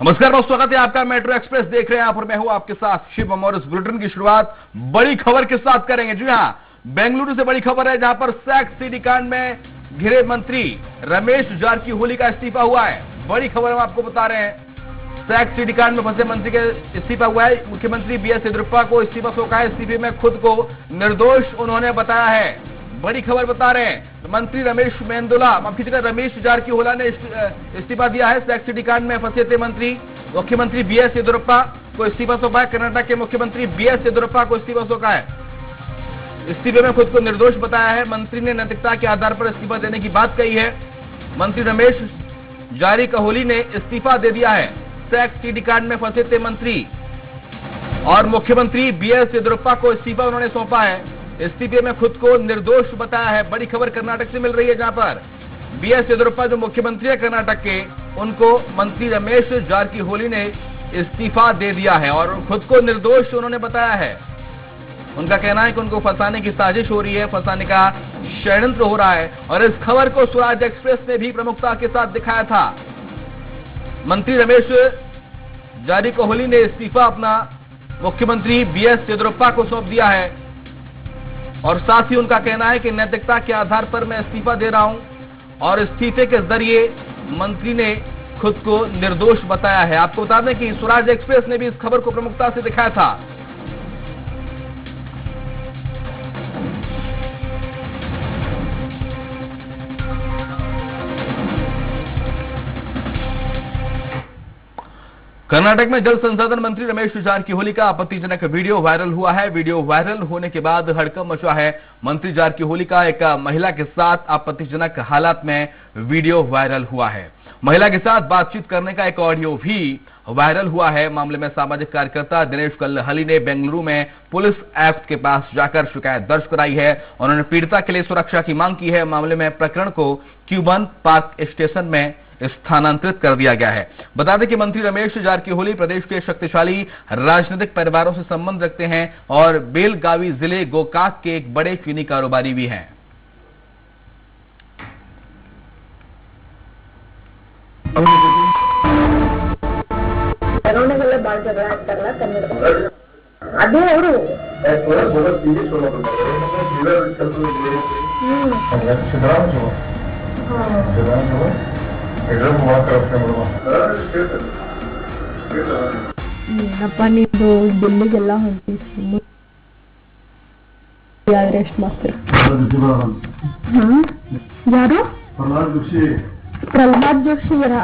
नमस्कार दोस्तों, स्वागत है आपका। मेट्रो एक्सप्रेस देख रहे हैं आप और मैं हूं आपके साथ शिवम। और इस बुलेटिन की शुरुआत बड़ी खबर के साथ करेंगे। जी हां, बेंगलुरु से बड़ी खबर है, जहां पर सेक्स सीडी कांड में घिरे मंत्री रमेश जारकीहोली का इस्तीफा हुआ है। बड़ी खबर हम आपको बता रहे हैं, सेक्स सीडी कांड में फंसे मंत्री का इस्तीफा हुआ है। मुख्यमंत्री बीएस येदियुरप्पा को इस्तीफा सौंपा है। इस्तीफे में खुद को निर्दोष उन्होंने बताया है। बड़ी खबर बता रहे हैं, मंत्री रमेश जारकीहोली ने इस्तीफा दिया है। सेक्स सीडी कांड में फंसे थे मंत्री। मुख्यमंत्री बीएस येदियुरप्पा को इस्तीफा सौंपा है। कर्नाटक के मुख्यमंत्री बीएस येदियुरप्पा को इस्तीफा सौंपा है। इस्तीफे में खुद को निर्दोष बताया है। मंत्री ने नैतिकता के आधार पर इस्तीफा देने की बात कही है। मंत्री रमेश जारकीहोली ने इस्तीफा दे दिया है। सेक्स सीडी कांड में फंसे थे मंत्री और मुख्यमंत्री बीएस येदियुरप्पा को इस्तीफा उन्होंने सौंपा है। इस्तीफे में खुद को निर्दोष बताया है। बड़ी खबर कर्नाटक से मिल रही है, जहां पर बीएस येदियुरप्पा जो मुख्यमंत्री है कर्नाटक के, उनको मंत्री रमेश जारकीहोली ने इस्तीफा दे दिया है और खुद को निर्दोष उन्होंने बताया है। उनका कहना है कि उनको फंसाने की साजिश हो रही है, फंसाने का षड्यंत्र हो रहा है। और इस खबर को स्वराज एक्सप्रेस ने भी प्रमुखता के साथ दिखाया था। मंत्री रमेश जारकीहोली ने इस्तीफा अपना मुख्यमंत्री बीएस येदियुरप्पा को सौंप दिया है और साथ ही उनका कहना है कि नैतिकता के आधार पर मैं इस्तीफा दे रहा हूं और इस्तीफे के जरिए मंत्री ने खुद को निर्दोष बताया है। आपको बता दें कि स्वराज एक्सप्रेस ने भी इस खबर को प्रमुखता से दिखाया था। कर्नाटक में जल संसाधन मंत्री रमेश जारकीहोली का आपत्तिजनक वीडियो वायरल हुआ है। वीडियो वायरल होने के बाद हड़कंप मचा है। मंत्री जारकीहोली का एक महिला के साथ आपत्तिजनक हालात में वीडियो वायरल हुआ है। महिला के साथ बातचीत करने का एक ऑडियो भी वायरल हुआ है। मामले में सामाजिक कार्यकर्ता दिनेश कल्लहली ने बेंगलुरु में पुलिस एक्ट के पास जाकर शिकायत दर्ज कराई है। उन्होंने पीड़िता के लिए सुरक्षा की मांग की है। मामले में प्रकरण को क्यूबन पार्क स्टेशन में स्थानांतरित कर दिया गया है। बता दें कि मंत्री रमेश जारकीहोली प्रदेश के शक्तिशाली राजनीतिक परिवारों से संबंध रखते हैं और बेलगावी जिले गोकाक के एक बड़े चीनी कारोबारी भी हैं। ಏನಪ್ಪ ನೀವು ಡೆಲ್ಲಿಗೆಲ್ಲ ಹೊಂಟಿಸಿ ಎಷ್ಟು ಮಾಡ್ತೀರಿ? ಯಾರು? ಪ್ರಹ್ಲಾದ್ ಜೋಶಿ ಅವರಾ?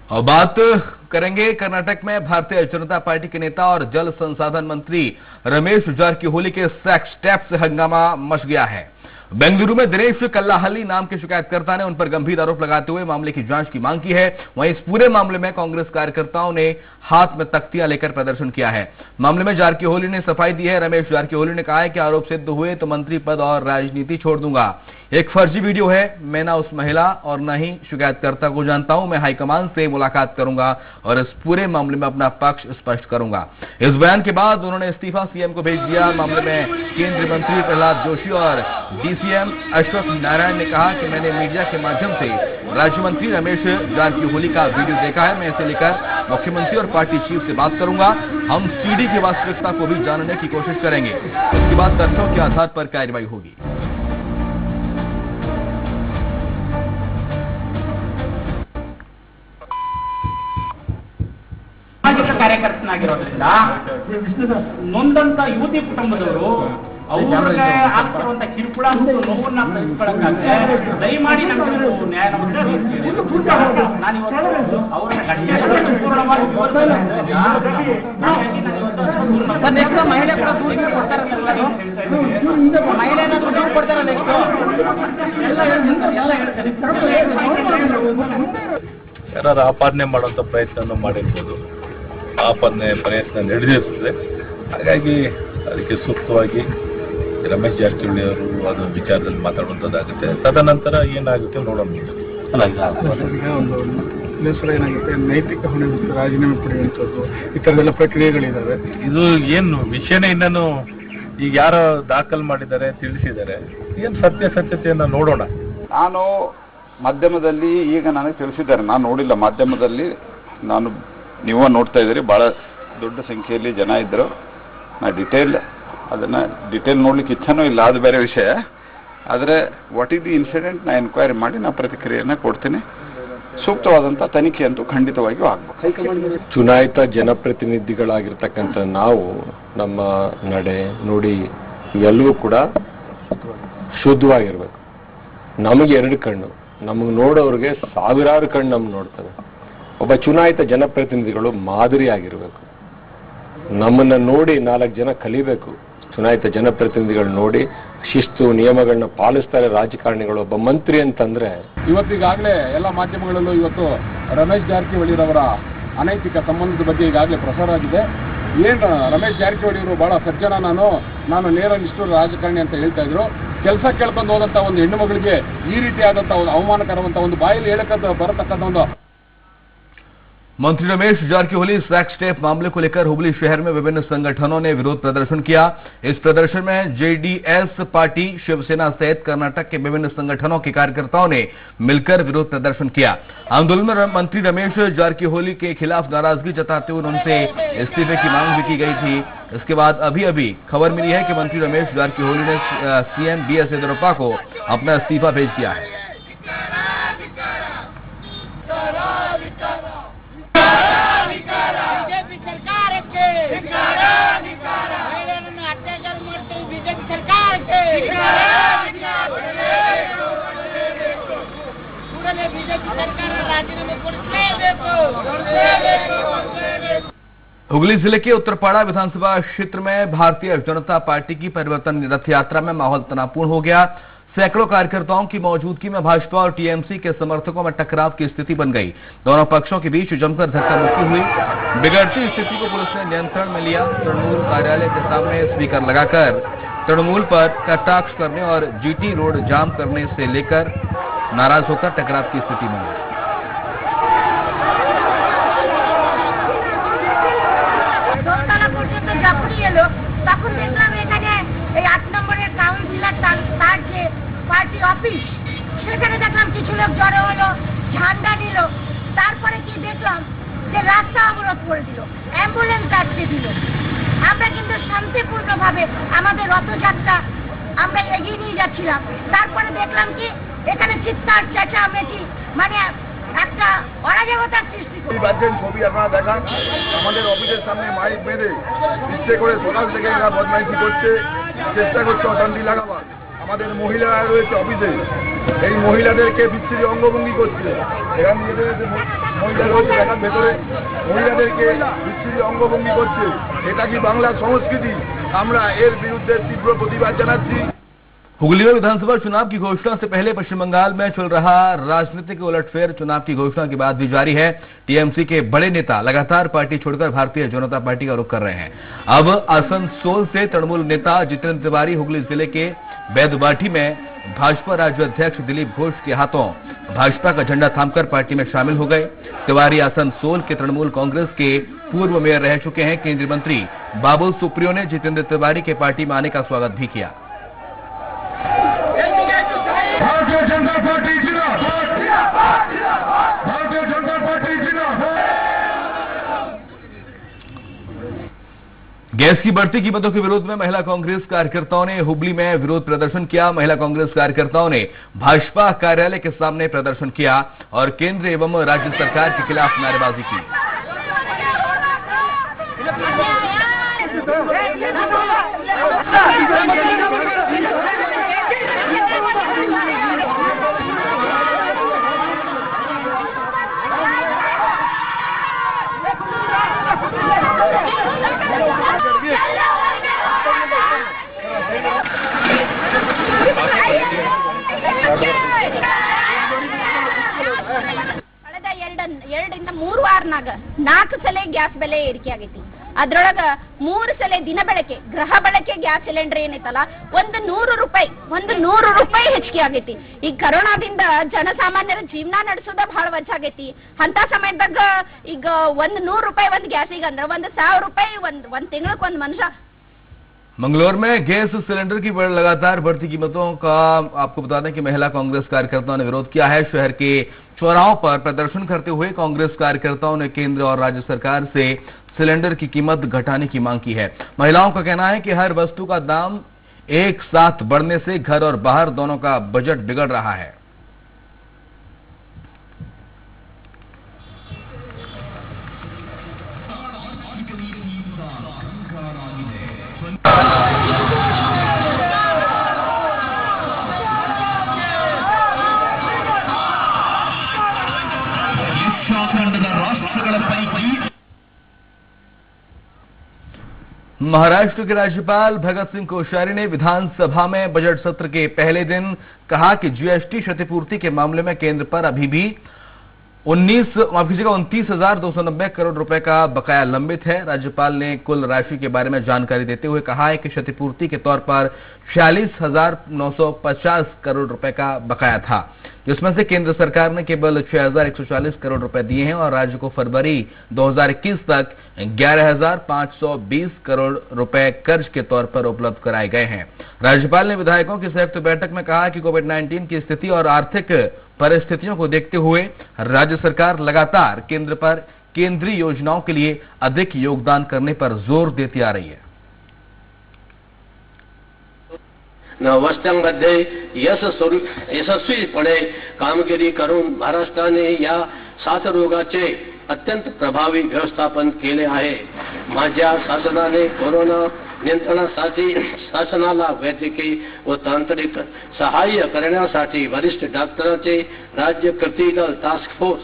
और बात करेंगे कर्नाटक में भारतीय जनता पार्टी के नेता और जल संसाधन मंत्री रमेश जारकीहोली के सेक्स टैप से हंगामा मच गया है। बेंगलुरु में दिनेश कल्लाहली नाम के शिकायतकर्ता ने उन पर गंभीर आरोप लगाते हुए मामले की जांच की मांग की है। वहीं इस पूरे मामले में कांग्रेस कार्यकर्ताओं ने हाथ में तख्तियां लेकर प्रदर्शन किया है। मामले में जारकीहोली ने सफाई दी है। रमेश जारकीहोली ने कहा है कि आरोप सिद्ध हुए तो मंत्री पद और राजनीति छोड़ दूंगा। एक फर्जी वीडियो है। मैं ना उस महिला और न ही शिकायतकर्ता को जानता हूं। मैं हाईकमान से मुलाकात करूंगा और इस पूरे मामले में अपना पक्ष स्पष्ट करूंगा। इस बयान के बाद उन्होंने इस्तीफा सीएम को भेज दिया। मामले में केंद्रीय मंत्री प्रहलाद जोशी और डीसीएम अश्वत्थ नारायण ने कहा कि मैंने मीडिया के माध्यम से राज्य मंत्री रमेश जारकीहोली का वीडियो देखा है। मैं इसे लेकर मुख्यमंत्री और पार्टी चीफ से बात करूंगा। हम सीडी की वास्तविकता को भी जानने की कोशिश करेंगे। उसके बाद तथ्यों के आधार पर कार्रवाई होगी। ಕಾರ್ಯಕರ್ತನಾಗಿರೋದ್ರಿಂದ ನೊಂದಂತ ಯುವತಿ ಕುಟುಂಬದವರು ಅವ್ರಿಗೆ ಆಗ್ತಿರುವಂತ ಕಿರುಕುಳ ಮತ್ತು ನೋವನ್ನ ಸಹಿಸಿಕೊಳ್ಳಕ್ಕಾಗದೆ ದಯಮಾಡಿ ನಮಗೆ ನ್ಯಾಯ ನಾನು ಇವತ್ತು ಅವರ ಪೂರ್ಣವಾಗಿ ಮಹಿಳೆ ಕೂಡ ದೂರು ಕೊಡ್ತಾರಲ್ಲ, ಮಹಿಳೆ ಏನಾದ್ರು ದೂರು ಕೊಡ್ತಾರ ಎಲ್ಲ ಹೇಳ್ತಾರೆ ಯಾರು ಆಪಾದನೆ ಮಾಡುವಂತ ಪ್ರಯತ್ನ ಮಾಡಿರ್ಬೋದು, ಆಪಾದನೆ ಪ್ರಯತ್ನ ನಡೆದಿರ್ತದೆ. ಹಾಗಾಗಿ ಅದಕ್ಕೆ ಸೂಕ್ತವಾಗಿ ರಮೇಶ್ ಜಾರಕಿಹೊಳಿ ಅವರು ಅದು ವಿಚಾರದಲ್ಲಿ ಮಾತಾಡುವಂಥದ್ದಾಗುತ್ತೆ. ತದನಂತರ ಏನಾಗುತ್ತೆ ನೋಡೋಣ. ಈಗ ಒಂದು ಸಲ ಏನಾಗುತ್ತೆ, ನೈತಿಕ ಹೊಣೆ ಹೊತ್ತು ರಾಜೀನಾಮೆ ಪಡೆಯುವಂಥದ್ದು ಈ ಥರದೆಲ್ಲ ಪ್ರಕ್ರಿಯೆಗಳಿದ್ದಾವೆ. ಇದು ಏನು ವಿಷಯನೇ ಇನ್ನೂ ಈಗ ಯಾರೋ ದಾಖಲು ಮಾಡಿದ್ದಾರೆ, ತಿಳಿಸಿದ್ದಾರೆ. ಏನು ಸತ್ಯತೆಯನ್ನು ನೋಡೋಣ. ನಾನು ಮಾಧ್ಯಮದಲ್ಲಿ ಈಗ ನನಗೆ ತಿಳಿಸಿದ್ದಾರೆ, ನಾನು ನೋಡಿಲ್ಲ ಮಾಧ್ಯಮದಲ್ಲಿ. ನೀವು ನೋಡ್ತಾ ಇದ್ದೀರಿ, ಭಾಳ ದೊಡ್ಡ ಸಂಖ್ಯೆಯಲ್ಲಿ ಜನ ಇದ್ದರು. ಅದನ್ನು ಡಿಟೇಲ್ ನೋಡ್ಲಿಕ್ಕೆ ಇಚ್ಛೆನೂ ಇಲ್ಲ, ಅದು ಬೇರೆ ವಿಷಯ. ಆದರೆ ವಾಟ್ ಈಸ್ ದಿ ಇನ್ಸಿಡೆಂಟ್ ನಾನು ಎನ್ಕ್ವೈರಿ ಮಾಡಿ ನಾನು ಪ್ರತಿಕ್ರಿಯೆಯನ್ನು ಕೊಡ್ತೀನಿ. ಸೂಕ್ತವಾದಂಥ ತನಿಖೆ ಅಂತೂ ಖಂಡಿತವಾಗಿಯೂ ಆಗಬೇಕು. ಚುನಾಯಿತ ಜನಪ್ರತಿನಿಧಿಗಳಾಗಿರ್ತಕ್ಕಂಥ ನಾವು ನಮ್ಮ ನಡೆ ನುಡಿ ಇವೆಲ್ಲವೂ ಕೂಡ ಶುದ್ಧವಾಗಿರ್ಬೇಕು. ನಮಗೆ 2 ಕಣ್ಣು, ನಮಗೆ ನೋಡೋರಿಗೆ ಸಾವಿರಾರು ಕಣ್ಣು ನಮ್ಗೆ ನೋಡ್ತವೆ. ಒಬ್ಬ ಚುನಾಯಿತ ಜನಪ್ರತಿನಿಧಿಗಳು ಮಾದರಿಯಾಗಿರ್ಬೇಕು. ನಮ್ಮನ್ನು ನೋಡಿ 4 ಜನ ಕಲಿಬೇಕು. ಚುನಾಯಿತ ಜನಪ್ರತಿನಿಧಿಗಳು ನೋಡಿ ಶಿಸ್ತು ನಿಯಮಗಳನ್ನ ಪಾಲಿಸ್ತಾರೆ ರಾಜಕಾರಣಿಗಳು. ಒಬ್ಬ ಮಂತ್ರಿ ಅಂತಂದ್ರೆ ಇವತ್ತಿಗಾಗಲೇ ಎಲ್ಲ ಮಾಧ್ಯಮಗಳಲ್ಲೂ ಇವತ್ತು ರಮೇಶ್ ಜಾರಕಿಹೊಳಿರವರ ಅನೈತಿಕ ಸಂಬಂಧದ ಬಗ್ಗೆ ಈಗಾಗಲೇ ಪ್ರಸಾರ ಆಗಿದೆ. ಏನು ರಮೇಶ್ ಜಾರಕಿಹೊಳಿಯವರು ಬಹಳ ಸಜ್ಜನ, ನಾನು ನೇರ ನಿಷ್ಠುರ ರಾಜಕಾರಣಿ ಅಂತ ಹೇಳ್ತಾ ಇದ್ರು. ಕೆಲಸ ಕೇಳ್ಕೊಂಡು ಹೋದಂಥ ಒಂದು ಹೆಣ್ಣು ಮಗಳಿಗೆ ಈ ರೀತಿಯಾದಂಥ ಒಂದು ಅವಮಾನಕರವಂಥ ಒಂದು ಬಾಯಲ್ಲಿ ಹೇಳಕ್ಕೆ ಬರತಕ್ಕಂಥ ಒಂದು मंत्री रमेश जारकिहोली सेक्स टेप मामले को लेकर हुबली शहर में विभिन्न संगठनों ने विरोध प्रदर्शन किया। इस प्रदर्शन में जेडीएस पार्टी, शिवसेना सहित कर्नाटक के विभिन्न संगठनों के कार्यकर्ताओं ने मिलकर विरोध प्रदर्शन किया। आंदोलन में मंत्री रमेश जारकिहोली के खिलाफ नाराजगी जताते हुए उनसे इस्तीफे की मांग भी की गई थी। इसके बाद अभी खबर मिली है कि मंत्री रमेश जारकिहोली ने सीएम बीएस येदियुरप्पा को अपना इस्तीफा भेज दिया है। ಬಿಜೆಪಿ ಸರ್ಕಾರಕ್ಕೆ ಮಹಿಳೆಯರನ್ನು ಅತ್ಯಾಚಾರ ಮಾಡ್ತೀವಿ. ಬಿಜೆಪಿ ಸರ್ಕಾರಕ್ಕೆ ಕೂಡಲೇ ಬಿಜೆಪಿ ಸರ್ಕಾರ ರಾಜೀನಾಮೆ ಕೊಡಿಸಲೇಬೇಕು. हुगली जिले के उत्तरपाड़ा विधानसभा क्षेत्र में भारतीय जनता पार्टी की परिवर्तन रथ यात्रा में माहौल तनावपूर्ण हो गया। सैकड़ों कार्यकर्ताओं की मौजूदगी में भाजपा और टीएमसी के समर्थकों में टकराव की स्थिति बन गई। दोनों पक्षों के बीच जमकर धक्का मुक्की हुई। बिगड़ती स्थिति को पुलिस ने नियंत्रण में लिया। तृणमूल कार्यालय के सामने स्पीकर लगाकर तृणमूल पर कटाक्ष करने और जीटी रोड जाम करने से लेकर नाराज होकर टकराव की स्थिति बन गई। তখন দেখলাম এখানে এই 8 নম্বরের কাউন্সিলর তার যে পার্টি অফিস, সেখানে দেখলাম কিছু লোক জড়ো হলো, ঝান্ডা দিল। তারপরে কি দেখলাম যে রাস্তা অবরোধ করে দিল, অ্যাম্বুলেন্স আটকে দিল। আমরা কিন্তু শান্তিপূর্ণভাবে আমাদের রথযাত্রা আমরা এগিয়ে নিয়ে যাচ্ছিলাম। তারপরে দেখলাম কি এখানে চিৎকার চেঁচামেচি, মানে একটা অরাজকতার সৃষ্টি করে। ছবি আপনারা দেখান, আমাদের অফিসের সামনে মাইক বেঁধে ইচ্ছে করে সকাল থেকে এরা বদমাইশি করছে, চেষ্টা করছে অশান্তি লাগাবার। আমাদের মহিলারা রয়েছে অফিসে, এই মহিলাদেরকে বিচ্ছিরি অঙ্গভঙ্গি করছে। এরা নিজেদের মহিলা রয়েছে দেখার ভেতরে, মহিলাদেরকে বিচ্ছিরি অঙ্গভঙ্গি করছে। এটা কি বাংলার সংস্কৃতি? আমরা এর বিরুদ্ধে তীব্র প্রতিবাদ জানাচ্ছি। हुगली में विधानसभा चुनाव की घोषणा से पहले पश्चिम बंगाल में चल रहा राजनीतिक उलटफेर चुनाव की घोषणा के बाद भी जारी है। टीएमसी के बड़े नेता लगातार पार्टी छोड़कर भारतीय जनता पार्टी का रुख कर रहे हैं। अब आसनसोल से तृणमूल नेता जितेंद्र तिवारी हुगली जिले के बैदबाठी में भाजपा राज्य अध्यक्ष दिलीप घोष के हाथों भाजपा का झंडा थामकर पार्टी में शामिल हो गए। तिवारी आसनसोल के तृणमूल कांग्रेस के पूर्व मेयर रह चुके हैं। केंद्रीय मंत्री बाबुल सुप्रियो ने जितेंद्र तिवारी के पार्टी में आने का स्वागत भी किया। भारतीय जनता पार्टी जिंदाबाद, भारतीय जनता पार्टी जिंदाबाद। गैस की बढ़ती कीमतों के विरोध में महिला कांग्रेस कार्यकर्ताओं ने हुबली में विरोध प्रदर्शन किया। महिला कांग्रेस कार्यकर्ताओं ने भाजपा कार्यालय के सामने प्रदर्शन किया और केंद्र एवं राज्य सरकार के खिलाफ नारेबाजी की। ಕಳೆದ 2 3 ವಾರನಾಗ 4 ಸಲ ಗ್ಯಾಸ್ ಬೆಲೆ ಏರಿಕೆ ಆಗೈತಿ. ಅದ್ರೊಳಗ 3 ಸಲ ದಿನ ಬಳಕೆ ಗೃಹ ಬಳಕೆ ಗ್ಯಾಸ್ ಸಿಲಿಂಡರ್ ಏನೈತಲ್ಲ ಒಂದು 100 ರೂಪಾಯಿ ಹೆಚ್ಚಿಗೆ ಆಗೈತಿ. ಈ ಕರೋನಾದಿಂದ ಜನಸಾಮಾನ್ಯರ ಜೀವನ ನಡೆಸೋದ ಬಹಳ ವಜ್ಜಾಗೈತಿ. ಅಂತ ಸಮಯದಾಗ ಈಗ ಒಂದು 100 ರೂಪಾಯಿ ಒಂದು ಗ್ಯಾಸಿಗೆ ಅಂದ್ರೆ 1,000 ರೂಪಾಯಿ ಒಂದ್ ತಿಂಗಳಿಗೆ ಒಂದು ಮನುಷ್ಯ. मंगलौर में गैस सिलेंडर की लगातार बढ़ती कीमतों का आपको बता दें कि महिला कांग्रेस कार्यकर्ताओं ने विरोध किया है। शहर के चौराहों पर प्रदर्शन करते हुए कांग्रेस कार्यकर्ताओं ने केंद्र और राज्य सरकार से सिलेंडर की कीमत घटाने की मांग की है। महिलाओं का कहना है कि हर वस्तु का दाम एक साथ बढ़ने से घर और बाहर दोनों का बजट बिगड़ रहा है। महाराष्ट्र के राज्यपाल भगत सिंह कोश्यारी ने विधानसभा में बजट सत्र के पहले दिन कहा कि जीएसटी क्षतिपूर्ति के मामले में केंद्र पर अभी भी 29,290 करोड़ रुपए का बकाया लंबित है। राज्यपाल ने कुल राशि के बारे में जानकारी देते हुए कहा है कि क्षतिपूर्ति के तौर पर 46,950 करोड़ रुपए का बकाया था, जिसमें से केंद्र सरकार ने केवल 6,140 करोड़ रुपए दिए हैं और राज्य को फरवरी 2021 तक 11,520 करोड़ रुपए कर्ज के तौर पर उपलब्ध कराए गए हैं। राज्यपाल ने विधायकों की संयुक्त बैठक में कहा कि कोविड-19 की स्थिति और आर्थिक परिस्थितियों को देखते हुए राज्य सरकार लगातार केंद्र पर केंद्रीय योजनाओं के लिए अधिक योगदान करने पर जोर देती आ रही है। वस्त्यांमध्ये यशस्वीपणे कामगिरी करून महाराष्ट्राने या साथरोगाचे अत्यंत प्रभावी व्यवस्थापन केले आहे। माझ्या शासनाने कोरोना नियंत्रणासाठी शासनाला वैद्यकीय व तांत्रिक सहाय्य करण्यासाठी वरिष्ठ डॉक्टरांचे राज्य कृती दल टास्क फोर्स।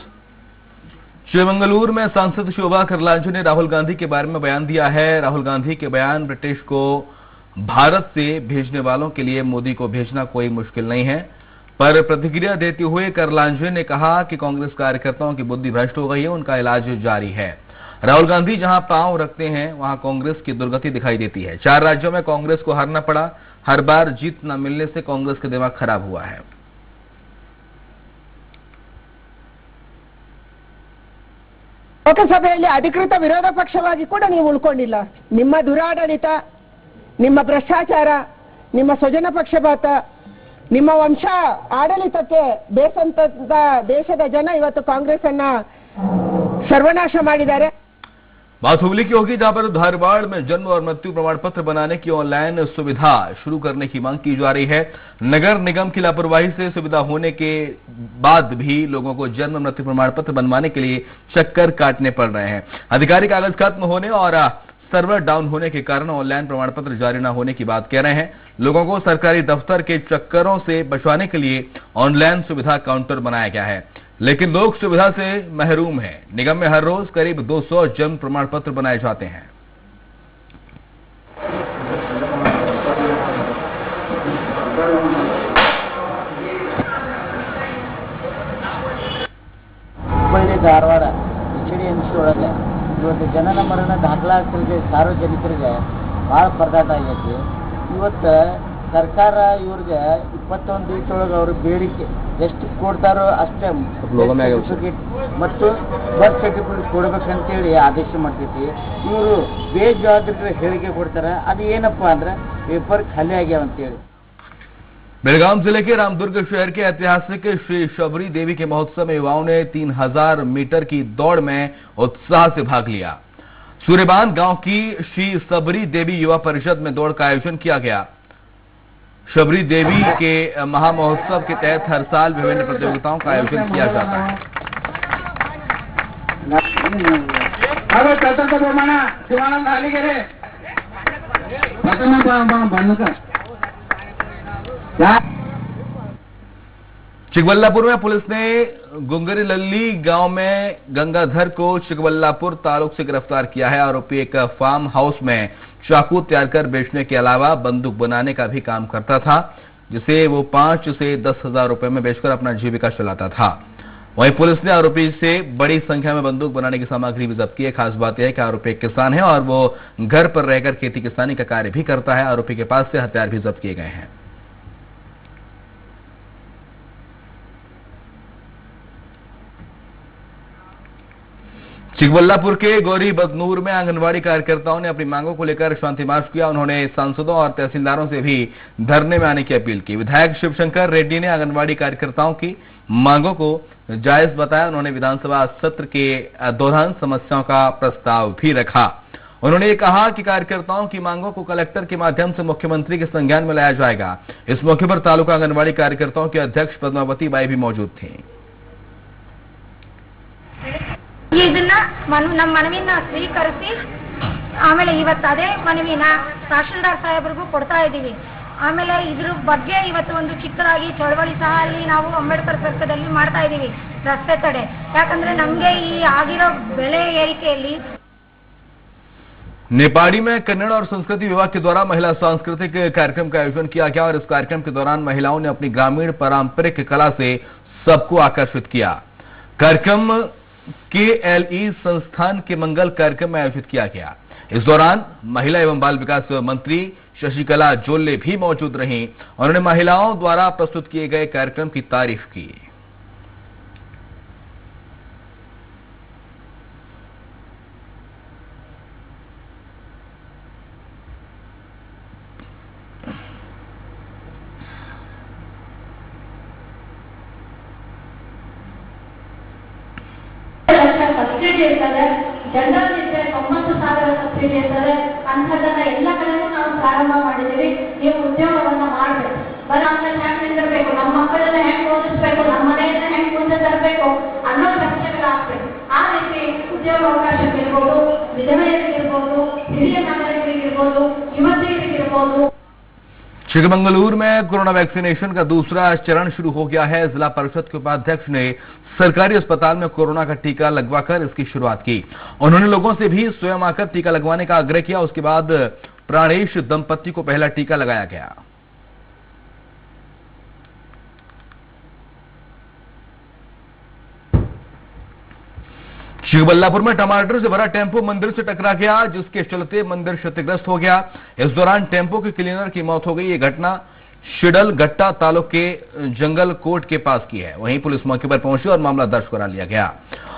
श्रीमंगलूर में सांसद शोभा करलांजू ने राहुल गांधी के बारे में बयान दिया है। राहुल गांधी के बयान ब्रिटिश को भारत से भेजने वालों के लिए मोदी को भेजना कोई मुश्किल नहीं है पर प्रतिक्रिया देते हुए करलांजू ने कहा कि कांग्रेस कार्यकर्ताओं की बुद्धि भ्रष्ट हो गई है, उनका इलाज जारी है। राहुल गांधी जहां पांव रखते हैं वहां कांग्रेस की दुर्गति दिखाई देती है। 4 राज्यों में कांग्रेस को हारना पड़ा, हर बार जीत न मिलने से कांग्रेस का दिमाग खराब हुआ है। ಲೋಕಸಭೆಯಲ್ಲಿ ಅಧಿಕೃತ ವಿರೋಧ ಪಕ್ಷವಾಗಿ ಕೂಡ ನೀವು ಉಳ್ಕೊಂಡಿಲ್ಲ. ನಿಮ್ಮ ದುರಾಡಳಿತ, ನಿಮ್ಮ ಭ್ರಷ್ಟಾಚಾರ, ನಿಮ್ಮ ಸ್ವಜನ ಪಕ್ಷಪಾತ, ನಿಮ್ಮ ವಂಶ ಆಡಳಿತಕ್ಕೆ ಬೇಸಂತ ದೇಶದ ಜನ ಇವತ್ತು ಕಾಂಗ್ರೆಸ್ ಅನ್ನ सर्वनाश ಮಾಡಿದ್ದಾರೆ। बात हुगली की होगी, जहां पर धारवाड़ में जन्म और मृत्यु प्रमाण पत्र बनाने की ऑनलाइन सुविधा शुरू करने की मांग की जा रही है। नगर निगम की लापरवाही से सुविधा होने के बाद भी लोगों को जन्म मृत्यु प्रमाण पत्र बनवाने के लिए चक्कर काटने पड़ रहे हैं। आधिकारिक कागज खत्म होने और सर्वर डाउन होने के कारण ऑनलाइन प्रमाण पत्र जारी न होने की बात कह रहे हैं। लोगों को सरकारी दफ्तर के चक्करों से बचवाने के लिए ऑनलाइन सुविधा काउंटर बनाया गया है, लेकिन लोग सुविधा से महरूम हैं। निगम में हर रोज करीब 200 जन्म प्रमाण पत्र बनाए जाते हैं। ಹುಬ್ಬಳ್ಳಿ ಧಾರವಾಡ HDMC ಒಳಗೆ ಇವತ್ತು ಜನನ ಮರಣ ದಾಖಲಾತಿಗೆ ಸಾರ್ವಜನಿಕರಿಗೆ ಭಾಳ ಪರದಾಟ ಆಗೈತಿ। ಇವತ್ತು ಸರ್ಕಾರ ಇವ್ರಿಗೆ 21 ದಿವಸದೊಳಗೆ ಅವ್ರ ಬೇಡಿಕೆ ಎಷ್ಟು ಕೊಡ್ತಾರೋ ಅಷ್ಟೇ ಮತ್ತು ಬರ್ತ್ ಸರ್ಟಿಫಿಕೇಟ್ ಕೊಡ್ಬೇಕಂತೇಳಿ ಆದೇಶ ಮಾಡ್ತೈತಿ। ಇವರು ಬೇಜವಾಬ್ದಾರಿ ಹೇಳಿಕೆ ಕೊಡ್ತಾರೆ, ಅದು ಏನಪ್ಪ ಅಂದ್ರೆ ಪೇಪರ್ ಖಾಲಿ ಆಗ್ಯಾವ ಅಂತೇಳಿ। बेलगाम जिले के रामदुर्ग शहर के ऐतिहासिक श्री शबरी देवी के महोत्सव में युवाओं ने 3000 मीटर की दौड़ में उत्साह से भाग लिया। सूर्यबान गांव की श्री सबरी देवी युवा परिषद में दौड़ का आयोजन किया गया। शबरी देवी के महामहोत्सव के तहत हर साल विभिन्न प्रतियोगिताओं का आयोजन किया जाता है। चिकबल्लापुर में पुलिस ने गुंगरीलल्ली गांव में गंगाधर को चिकबल्लापुर तालुक से गिरफ्तार किया है। आरोपी एक फार्म हाउस में चाकू तैयार कर बेचने के अलावा बंदूक बनाने का भी काम करता था, जिसे वो 5 से 10 हजार रुपए में बेचकर अपना जीविका चलाता था। वहीं पुलिस ने आरोपी से बड़ी संख्या में बंदूक बनाने की सामग्री भी जब्त की है। खास बात यह है कि आरोपी एक किसान है और वो घर पर रहकर खेती किसानी का कार्य भी करता है। आरोपी के पास से हथियार भी जब्त किए गए हैं। चिकबल्लापुर के गौरी बदनूर में आंगनबाड़ी कार्यकर्ताओं ने अपनी मांगों को लेकर शांति मार्च किया। उन्होंने सांसदों और तहसीलदारों से भी धरने में आने की अपील की। विधायक शिवशंकर रेड्डी ने आंगनबाड़ी कार्यकर्ताओं की मांगों को जायज बताया। उन्होंने विधानसभा सत्र के दौरान समस्याओं का प्रस्ताव भी रखा। उन्होंने ये कहा कि कार्यकर्ताओं की मांगों को कलेक्टर के माध्यम से मुख्यमंत्री के संज्ञान में लाया जाएगा। इस मौके पर तालुका आंगनबाड़ी कार्यकर्ताओं के अध्यक्ष पद्मावती बाई भी मौजूद थी। ಇದನ್ನ ನಮ್ಮ ಮನವಿನ ಸ್ವೀಕರಿಸಿ ಆಮೇಲೆ ಇವತ್ತು ಅದೇ ಮನವಿನ ತಹಶೀಲ್ದಾರ್ ಸಾಹೇಬರಿಗೂ ಕೊಡ್ತಾ ಇದ್ದೀವಿ. ಆಮೇಲೆ ಇದ್ರ ಬಗ್ಗೆ ಇವತ್ತು ಒಂದು ಚಿಕ್ಕದಾಗಿ ಚಳವಳಿ ಸಹ ಅಲ್ಲಿ ನಾವು ಅಂಬೇಡ್ಕರ್ ಸರ್ಕಲಲ್ಲಿ ಮಾಡ್ತಾ ಇದ್ದೀವಿ ರಸ್ತೆ ತಡೆ. ಯಾಕಂದ್ರೆ ನಮಗೆ ಈ ಆಗಿರೋ ಬೆಲೆ ಏರಿಕೆಯಲ್ಲಿ नेपाड़ी में कन्नड़ और संस्कृति विभाग के द्वारा महिला सांस्कृतिक कार्यक्रम का आयोजन किया गया और इस कार्यक्रम के दौरान महिलाओं ने अपनी ग्रामीण पारंपरिक कला से सबको आकर्षित किया। कार्यक्रम KLE संस्थान के मंगल कार्यक्रम में आयोजित किया गया। इस दौरान महिला एवं बाल विकास मंत्री शशिकला जोल्ले भी मौजूद रहीं। उन्होंने महिलाओं द्वारा प्रस्तुत किए गए कार्यक्रम की तारीफ की। ಸಬ್ಸಿಡಿ ಇರ್ತದೆ, ಜನರಲ್ ಇದ್ರೆ 90,000 ಸಬ್ಸಿಡಿ ಇರ್ತದೆ. ಅಂಥದ್ದನ್ನ ಎಲ್ಲ ಕಡೆಗೂ ನಾವು ಪ್ರಾರಂಭ ಮಾಡಿದ್ದೀವಿ. ನೀವು ಉದ್ಯೋಗವನ್ನ ಮಾಡಬೇಕು. ಬರಾಮದಲ್ಲಿ ಹೆಂಗ್ ನಿಂದಿರಬೇಕು, ನಮ್ಮ ಮಕ್ಕಳನ್ನ ಹೆಂಗ್ ಓದಿಸ್ಬೇಕು, ನಮ್ಮ ಮನೆಯನ್ನ ಹೆಂಗ್ ಮುಂದೆ ತರಬೇಕು ಅನ್ನೋ ಚರ್ಚೆಗಳಾಗಬೇಕು. ಆ ರೀತಿ ಉದ್ಯೋಗಾವಕಾಶಗಳಿರ್ಬೋದು, ವಿಧವೆಯರಿಗಿರ್ಬೋದು, ಹಿರಿಯ ನಾಗರಿಕರಿಗಿರ್ಬೋದು, ಯುವತಿಯರಿಗಿರ್ಬೋದು. चिकमंगलूर में कोरोना वैक्सीनेशन का दूसरा चरण शुरू हो गया है। जिला परिषद के उपाध्यक्ष ने सरकारी अस्पताल में कोरोना का टीका लगवाकर इसकी शुरुआत की। उन्होंने लोगों से भी स्वयं आकर टीका लगवाने का आग्रह किया। उसके बाद प्राणेश दंपति को पहला टीका लगाया गया। चिकबल्लापुर में टमाटर से भरा टेम्पो मंदिर से टकरा गया, जिसके चलते मंदिर क्षतिग्रस्त हो गया। इस दौरान टेम्पो के क्लीनर की मौत हो गई। ये घटना शिडल गट्टा तालुक के जंगल कोट के पास की है। वहीं पुलिस मौके पर पहुंची और मामला दर्ज करा लिया गया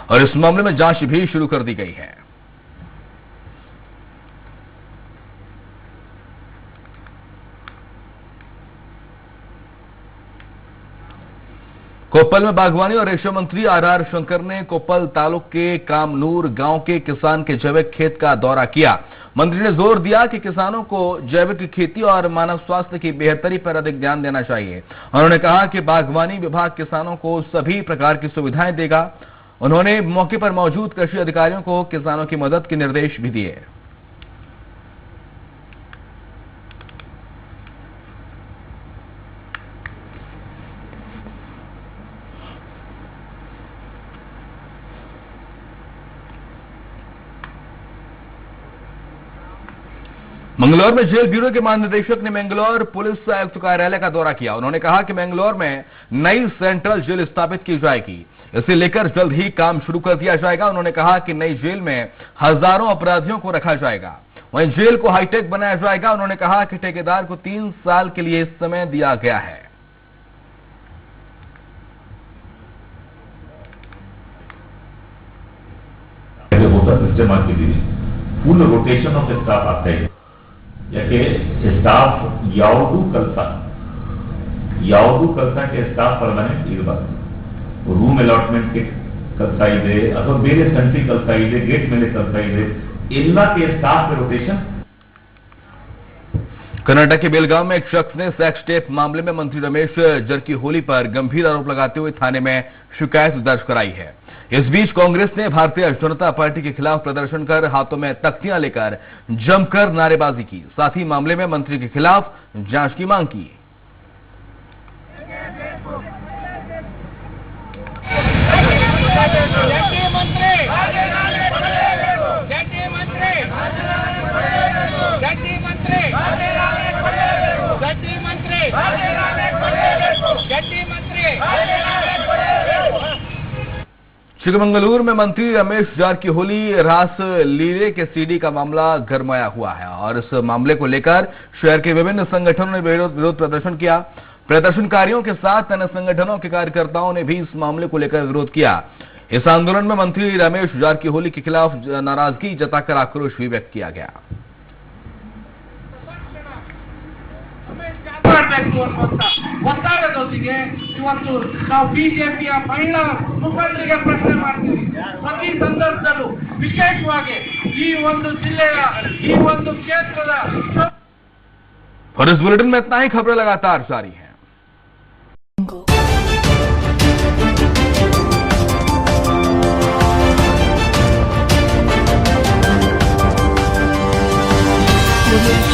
और इस मामले में जांच भी शुरू कर दी गई है। कोप्पल में बागवानी और रेशम मंत्री RR शंकर ने कोप्पल तालुक के कामनूर गांव के किसान के जैविक खेत का दौरा किया। मंत्री ने जोर दिया कि किसानों को जैविक खेती और मानव स्वास्थ्य की बेहतरी पर अधिक ध्यान देना चाहिए। उन्होंने कहा कि बागवानी विभाग किसानों को सभी प्रकार की सुविधाएं देगा। उन्होंने मौके पर मौजूद कृषि अधिकारियों को किसानों की मदद के निर्देश भी दिए। मंगलौर में जेल ब्यूरो के महानिदेशक ने मंगलौर पुलिस आयुक्त कार्यालय का दौरा किया। उन्होंने कहा कि मंगलौर में नई सेंट्रल जेल स्थापित की जाएगी। इसे लेकर जल्द ही काम शुरू कर दिया जाएगा। उन्होंने कहा कि नई जेल में हजारों अपराधियों को रखा जाएगा। वहीं जेल को हाईटेक बनाया जाएगा। उन्होंने कहा कि ठेकेदार को 3 साल के लिए समय दिया गया है। ಫುಲ್ ರೊಟೇಷನ್ ಆಫ್ ಸ್ಟಾಫ್ ಆಗ್ತಾ ಇದೆ. ಯಾಕೆ ಸ್ಟಾಫ್ ಯಾವುದು ಕಲ್ಸಕ್ಕೆ ಸ್ಟಾಫ್ ಪರ್ಮನೆಂಟ್ ಇರಬಾರ್ದು. ರೂಮ್ ಅಲಾಟ್ಮೆಂಟ್ಗೆ ಕಲ್ತಾ ಇದೆ ಅಥವಾ ಬೇರೆ ಸಂಖ್ಯೆ ಕಲ್ತಾ ಇದೆ, ಗೇಟ್ ಮೇಲೆ ಕಲ್ತಾ ಇದೆ, ಎಲ್ಲಕ್ಕೆ ಸ್ಟಾಫ್ रोटेशन। कर्नाटक के बेलगांव में एक शख्स ने सेक्स टेप मामले में मंत्री रमेश जरकीहोली पर गंभीर आरोप लगाते हुए थाने में शिकायत दर्ज कराई है। इस बीच कांग्रेस ने भारतीय जनता पार्टी के खिलाफ प्रदर्शन कर हाथों में तख्तियां लेकर जमकर नारेबाजी की। साथ ही मामले में मंत्री के खिलाफ जांच की मांग की। चिकमंगलुरु में मंत्री रमेश जारकीहोली रास लीले के सीडी का मामला गरमाया हुआ है और इस मामले को लेकर शहर के विभिन्न संगठनों ने विरोध प्रदर्शन किया। प्रदर्शनकारियों के साथ अन्य संगठनों के कार्यकर्ताओं ने भी इस मामले को लेकर विरोध किया। इस आंदोलन में मंत्री रमेश जारकीहोली के खिलाफ नाराजगी जताकर आक्रोश भी व्यक्त किया गया। ಒತ್ತಾಯದೊಂದಿಗೆ ಇವತ್ತು ನಾವು ಬಿಜೆಪಿಯ ಮಹಿಳಾ ಮುಖಂಡರಿಗೆ ಪ್ರಶ್ನೆ ಮಾಡ್ತೀವಿ। ಪ್ರತಿ ಸಂದರ್ಭದಲ್ಲೂ ವಿಶೇಷವಾಗಿ ಈ ಒಂದು ಜಿಲ್ಲೆಯ ಈ ಒಂದು ಕ್ಷೇತ್ರದ और इस बुलेटिन में इतना ही। खबरें लगातार जारी हैं। मुझे